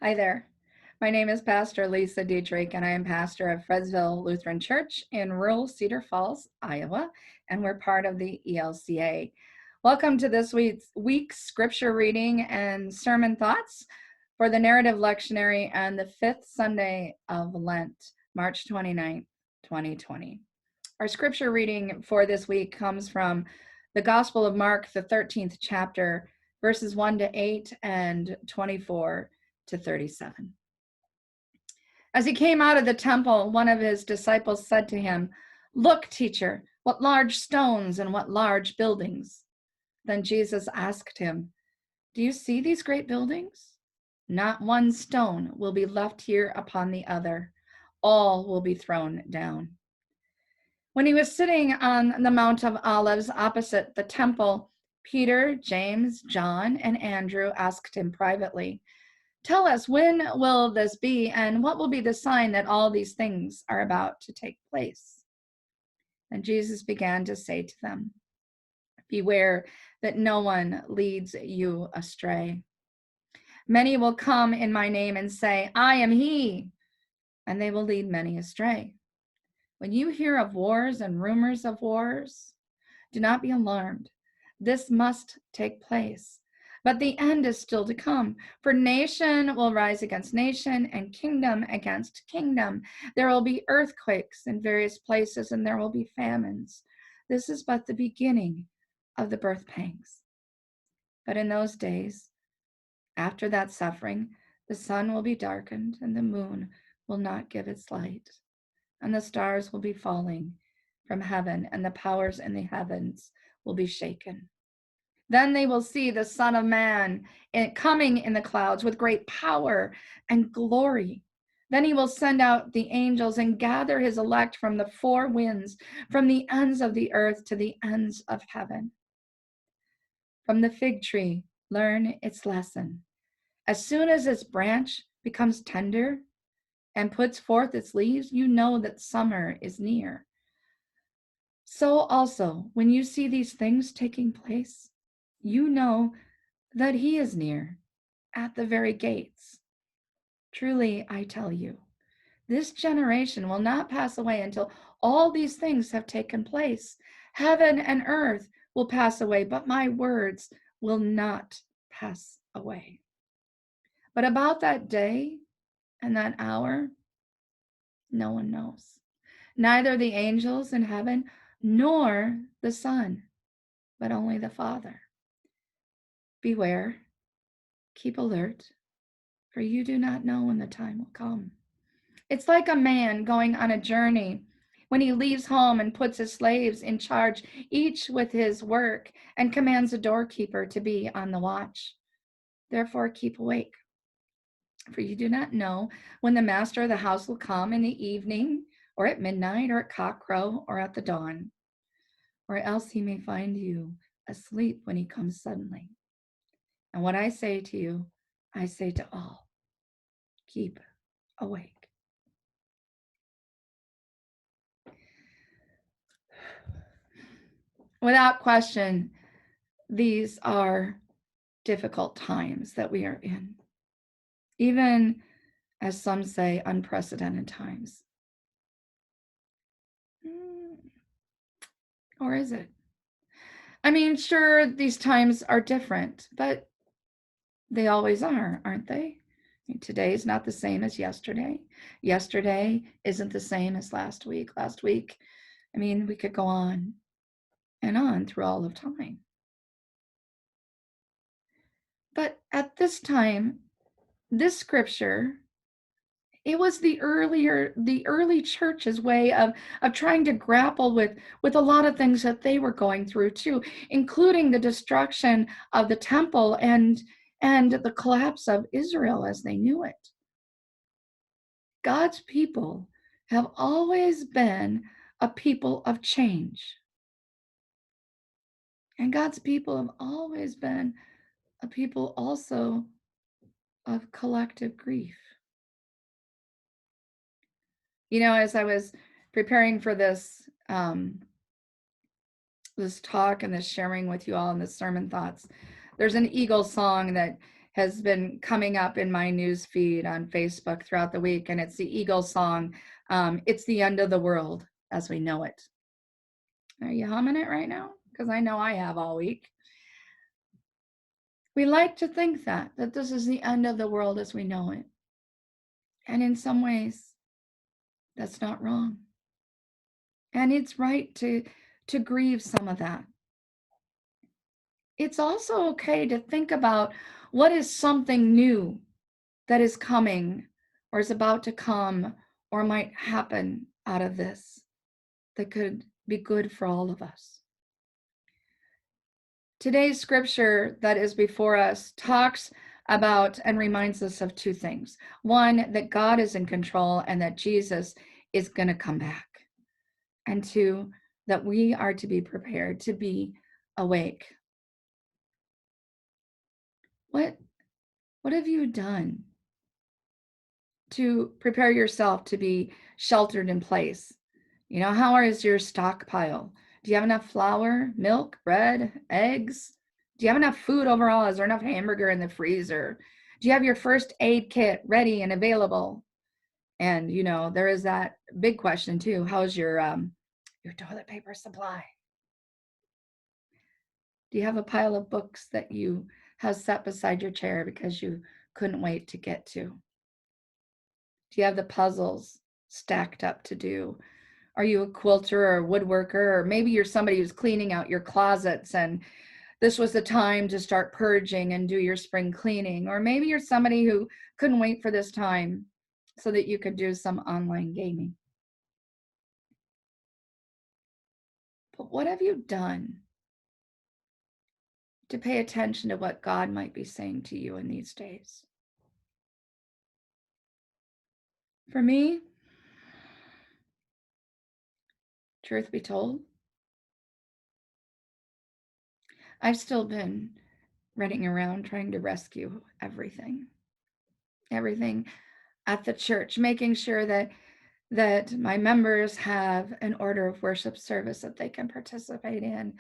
Hi there. My name is Pastor Lisa Dietrich, and I am pastor of Fredsville Lutheran Church in rural Cedar Falls, Iowa, and we're part of the ELCA. Welcome to this week's scripture reading and sermon thoughts for the narrative lectionary and the fifth Sunday of Lent, March 29th, 2020. Our scripture reading for this week comes from the Gospel of Mark, the 13th chapter, verses 1 to 8 and 24 to 37. As he came out of the temple, one of his disciples said to him, "Look, teacher, what large stones and what large buildings." Then Jesus asked him, "Do you see these great buildings? Not one stone will be left here upon the other. All will be thrown down." When he was sitting on the Mount of Olives opposite the temple, Peter, James, John, and Andrew asked him privately, "Tell us, when will this be, and what will be the sign that all these things are about to take place?" And Jesus began to say to them, "Beware that no one leads you astray. Many will come in my name and say, 'I am he,' and they will lead many astray. When you hear of wars and rumors of wars, do not be alarmed. This must take place. But the end is still to come, for nation will rise against nation and kingdom against kingdom. There will be earthquakes in various places, and there will be famines. This is but the beginning of the birth pangs. But in those days, after that suffering, the sun will be darkened, and the moon will not give its light, and the stars will be falling from heaven, and the powers in the heavens will be shaken. Then they will see the Son of Man coming in the clouds with great power and glory. Then he will send out the angels and gather his elect from the four winds, from the ends of the earth to the ends of heaven. From the fig tree, learn its lesson. As soon as its branch becomes tender and puts forth its leaves, you know that summer is near. So also, when you see these things taking place, you know that he is near, at the very gates. Truly, I tell you, this generation will not pass away until all these things have taken place. Heaven and earth will pass away, but my words will not pass away. But about that day and that hour, no one knows. Neither the angels in heaven nor the Son, but only the Father. Beware, keep alert, for you do not know when the time will come. It's like a man going on a journey when he leaves home and puts his slaves in charge, each with his work, and commands the doorkeeper to be on the watch. Therefore, keep awake, for you do not know when the master of the house will come, in the evening, or at midnight, or at cockcrow, or at the dawn, or else he may find you asleep when he comes suddenly. And what I say to you, I say to all, keep awake." Without question, these are difficult times that we are in, even, as some say, unprecedented times. Or is it? I mean, sure, these times are different, but they always are, aren't they? Today is not the same as yesterday. Yesterday isn't the same as last week. Last week, I mean, we could go on and on through all of time. But at this time, this scripture, it was the early church's way of trying to grapple with a lot of things that they were going through too, including the destruction of the temple and the collapse of Israel as they knew it. God's people have always been a people of change. And God's people have always been a people also of collective grief. You know, as I was preparing for this talk and this sharing with you all and the sermon thoughts, there's an Eagle song that has been coming up in my news feed on Facebook throughout the week, and it's the Eagles song, It's the End of the World as We Know It. Are you humming it right now? Because I know I have all week. We like to think that this is the end of the world as we know it. And in some ways, that's not wrong. And it's right to grieve some of that. It's also okay to think about what is something new that is coming or is about to come or might happen out of this that could be good for all of us. Today's scripture that is before us talks about and reminds us of two things. One, that God is in control and that Jesus is going to come back. And two, that we are to be prepared, to be awake. What have you done to prepare yourself to be sheltered in place? You know, how is your stockpile? Do you have enough flour, milk, bread, eggs? Do you have enough food overall? Is there enough hamburger in the freezer? Do you have your first aid kit ready and available? And, you know, there is that big question too. How's your toilet paper supply? Do you have a pile of books that you have set beside your chair because you couldn't wait to get to? Do you have the puzzles stacked up to do? Are you a quilter or a woodworker? Or maybe you're somebody who's cleaning out your closets and this was the time to start purging and do your spring cleaning. Or maybe you're somebody who couldn't wait for this time so that you could do some online gaming. But what have you done to pay attention to what God might be saying to you in these days? For me, truth be told, I've still been running around trying to rescue everything at the church, making sure that my members have an order of worship service that they can participate in.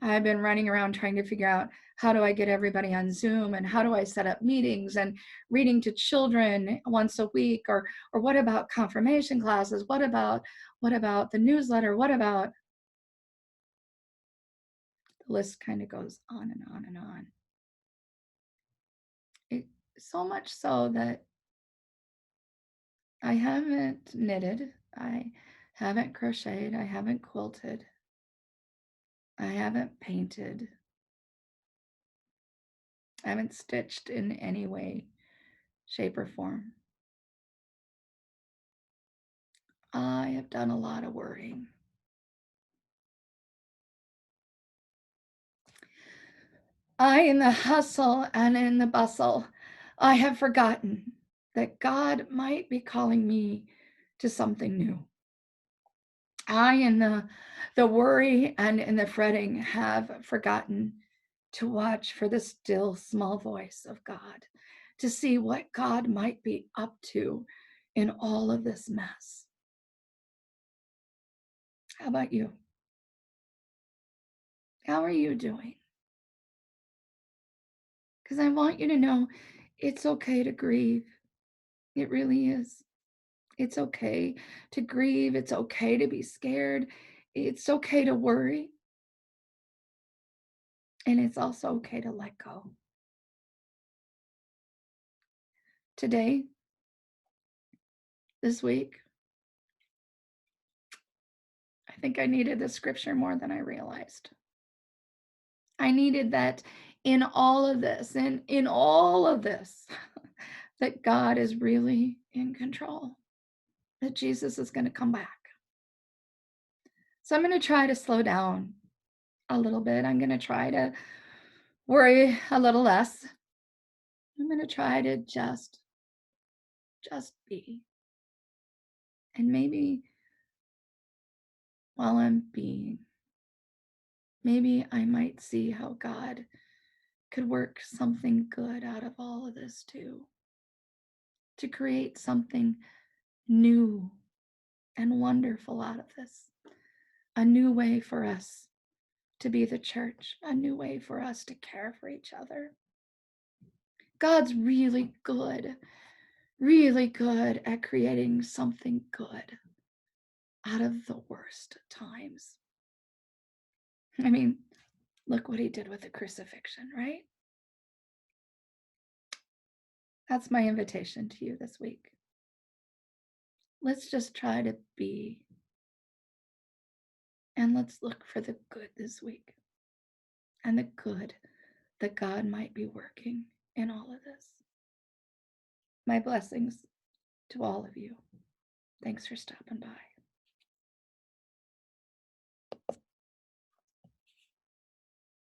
I've been running around trying to figure out how do I get everybody on Zoom and how do I set up meetings and reading to children once a week, or what about confirmation classes? What about the newsletter? What about, the list kind of goes on and on and on. So much so that I haven't knitted, I haven't crocheted, I haven't quilted, I haven't painted, I haven't stitched in any way, shape, or form. I have done a lot of worrying. In the hustle and in the bustle, I have forgotten that God might be calling me to something new. In the worry and in the fretting, have forgotten to watch for the still small voice of God, to see what God might be up to in all of this mess. How about you? How are you doing? Because I want you to know it's okay to grieve. It really is. It's okay to grieve. It's okay to be scared. It's okay to worry. And it's also okay to let go. Today, this week, I think I needed this scripture more than I realized. I needed that in all of this, and in all of this, that God is really in control, that Jesus is going to come back. So I'm going to try to slow down a little bit. I'm going to try to worry a little less. I'm going to try to just be. And maybe while I'm being, maybe I might see how God could work something good out of all of this too, to create something new and wonderful out of this. A new way for us to be the church, a new way for us to care for each other. God's really good at creating something good out of the worst times. I mean, look what he did with the crucifixion, right? That's my invitation to you this week. Let's just try to be, and let's look for the good this week and the good that God might be working in all of this. My blessings to all of you. Thanks for stopping by.